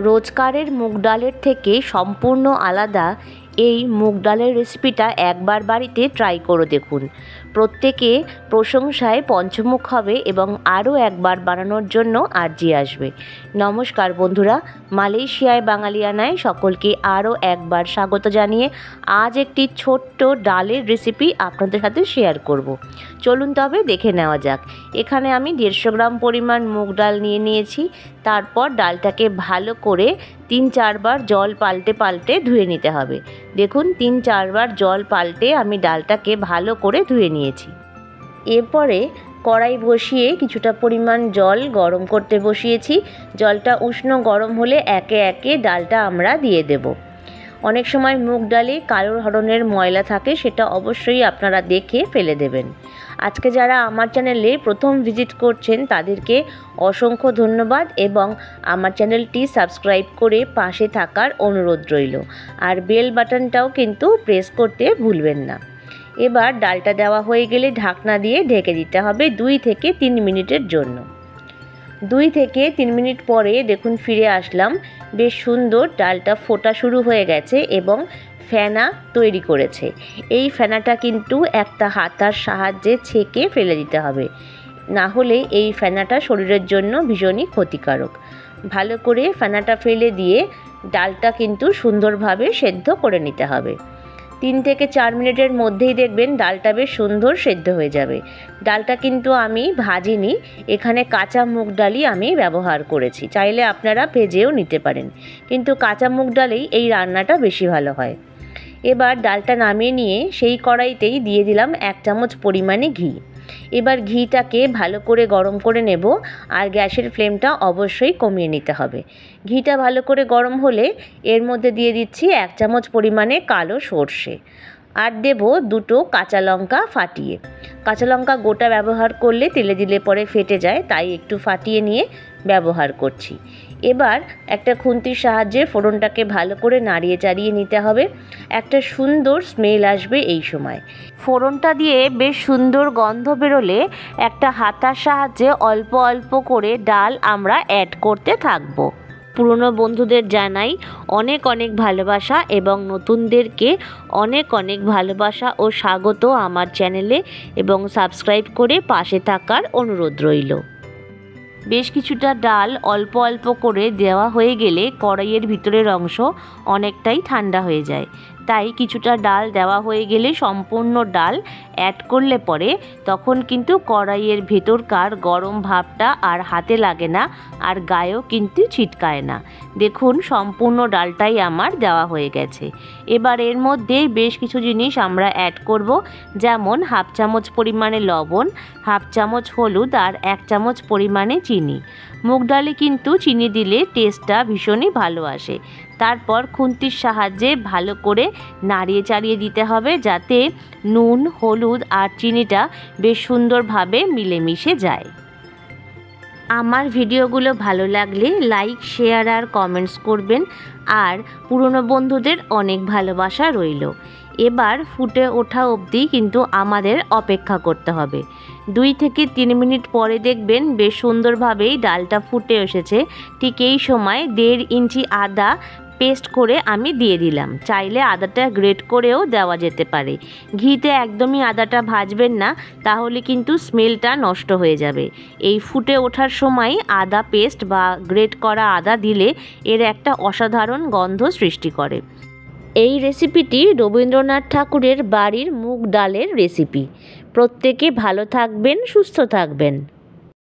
রোজকারের মুগ ডালের থেকে সম্পূর্ণ আলাদা এই মুগ ডালের রেসিপিটা একবার বাড়িতে ট্রাই করে দেখুন। প্রত্যেকে প্রশংসায় পঞ্চমুখ হবে এবং আরও একবার বানানোর জন্য আর্জি আসবে। নমস্কার বন্ধুরা, মালয়েশিয়ায় বাঙালিয়ানায় সকলকে আরও একবার স্বাগত জানিয়ে আজ একটি ছোট্ট ডালের রেসিপি আপনাদের সাথে শেয়ার করব। চলুন তবে দেখে নেওয়া যাক। এখানে আমি 150 গ্রাম পরিমাণ মুগ ডাল নিয়ে নিয়েছি। তারপর ডালটাকে ভালো করে 3-4 বার জল পাল্টে ধুয়ে নিতে হবে। দেখুন 3-4 বার জল পাল্টে আমি ডালটাকে ভালো করে ধুয়ে নিয়েছি। এরপরে কড়াই বসিয়ে কিছুটা পরিমাণ জল গরম করতে বসিয়েছি। জলটা উষ্ণ গরম হলে একে একে ডালটা আমরা দিয়ে দেব। অনেক সময় মুগ ডালে কালো ধরনের ময়লা থাকে, সেটা অবশ্যই আপনারা দেখে ফেলে দেবেন। আজকে যারা আমার চ্যানেলে প্রথম ভিজিট করছেন তাদেরকে অসংখ্য ধন্যবাদ এবং আমার চ্যানেলটি সাবস্ক্রাইব করে পাশে থাকার অনুরোধ রইল। আর বেল বাটনটাও কিন্তু প্রেস করতে ভুলবেন না। এবার ডালটা দেওয়া হয়ে গেলে ঢাকনা দিয়ে ঢেকে দিতে হবে 2 থেকে 3 মিনিটের জন্য। 2 থেকে 3 মিনিট পরে দেখুন ফিরে আসলাম। বেশ সুন্দর ডালটা ফোটা শুরু হয়ে গেছে এবং ফেনা তৈরি করেছে। এই ফেনাটা কিন্তু একটা হাতার সাহায্যে ছেঁকে ফেলে দিতে হবে, না হলে এই ফেনাটা শরীরের জন্য ভীষণই ক্ষতিকারক। ভালো করে ফেনাটা ফেলে দিয়ে ডালটা কিন্তু সুন্দরভাবে সেদ্ধ করে নিতে হবে। 3 থেকে 4 মিনিটের মধ্যেই দেখবেন ডালটা বেশ সুন্দর সেদ্ধ হয়ে যাবে। ডালটা কিন্তু আমি ভাজিনি, এখানে কাঁচা মুগ ডালই আমি ব্যবহার করেছি। চাইলে আপনারা ভেজেও নিতে পারেন, কিন্তু কাঁচা মুগ ডালেই এই রান্নাটা বেশি ভালো হয়। এবার ডালটা নামিয়ে নিয়ে সেই কড়াইতেই দিয়ে দিলাম 1 চামচ পরিমাণে ঘি। এবার ঘিটাকে ভালো করে গরম করে নেব, আর গ্যাসের ফ্লেমটা অবশ্যই কমিয়ে নিতে হবে। ঘিটা ভালো করে গরম হলে এর মধ্যে দিয়ে দিচ্ছি 1 চামচ পরিমাণে কালো সর্ষে, আর দেব 2টো কাঁচা লঙ্কা ফাটিয়ে। কাঁচা লঙ্কা গোটা ব্যবহার করলে তেলে দিলে পরে ফেটে যায়, তাই একটু ফাটিয়ে নিয়ে ব্যবহার করছি। এবার একটা খুন্তির সাহায্যে ফোড়নটাকে ভালো করে নাড়িয়ে চাড়িয়ে নিতে হবে। একটা সুন্দর স্মেল আসবে এই সময়। ফোড়নটা দিয়ে বেশ সুন্দর গন্ধ বেরোলে একটা হাতার সাহায্যে অল্প অল্প করে ডাল আমরা অ্যাড করতে থাকবো। পুরনো বন্ধুদের জানাই অনেক অনেক ভালোবাসা এবং নতুনদেরকে অনেক অনেক ভালোবাসা ও স্বাগত আমার চ্যানেলে, এবং সাবস্ক্রাইব করে পাশে থাকার অনুরোধ রইল। বেশ কিছুটা ডাল অল্প অল্প করে দেওয়া হয়ে গেলে কড়াইয়ের ভিতরের অংশ অনেকটাই ঠান্ডা হয়ে যায়, তাই কিছুটা ডাল দেওয়া হয়ে গেলে সম্পূর্ণ ডাল অ্যাড করলে পরে তখন কিন্তু কড়াইয়ের ভেতরকার গরম ভাবটা আর হাতে লাগে না, আর গায়েও কিন্তু ছিটকায় না। দেখুন সম্পূর্ণ ডালটাই আমার দেওয়া হয়ে গেছে। এবার এর মধ্যে বেশ কিছু জিনিস আমরা অ্যাড করব, যেমন 1/2 চামচ পরিমাণে লবণ, 1/2 চামচ হলুদ, আর 1 চামচ পরিমাণে চিনি। মুগ ডালে কিন্তু চিনি দিলে টেস্টটা ভীষণই ভালো আসে। তারপর খুন্তির সাহায্যে ভালো করে নাড়িয়ে চাড়িয়ে দিতে হবে, যাতে নুন, হলুদ আর চিনিটা বেশ সুন্দরভাবে মিলেমিশে যায়। আমার ভিডিওগুলো ভালো লাগলে লাইক, শেয়ার আর কমেন্টস করবেন, আর পুরনো বন্ধুদের অনেক ভালোবাসা রইল। এবার ফুটে ওঠা অবধি কিন্তু আমাদের অপেক্ষা করতে হবে। 2 থেকে 3 মিনিট পরে দেখবেন বেশ সুন্দরভাবেই ডালটা ফুটে এসেছে। ঠিক এই সময় 1.5 ইঞ্চি আদা পেস্ট করে আমি দিয়ে দিলাম। চাইলে আদাটা গ্রেট করেও দেওয়া যেতে পারে। ঘিতে একদমই আদাটা ভাজবেন না, তাহলে কিন্তু স্মেলটা নষ্ট হয়ে যাবে। এই ফুটে ওঠার সময় আদা পেস্ট বা গ্রেট করা আদা দিলে এর একটা অসাধারণ গন্ধ সৃষ্টি করে। এই রেসিপিটি রবীন্দ্রনাথ ঠাকুরের বাড়ির মুগ ডালের রেসিপি। প্রত্যেকে ভালো থাকবেন, সুস্থ থাকবেন।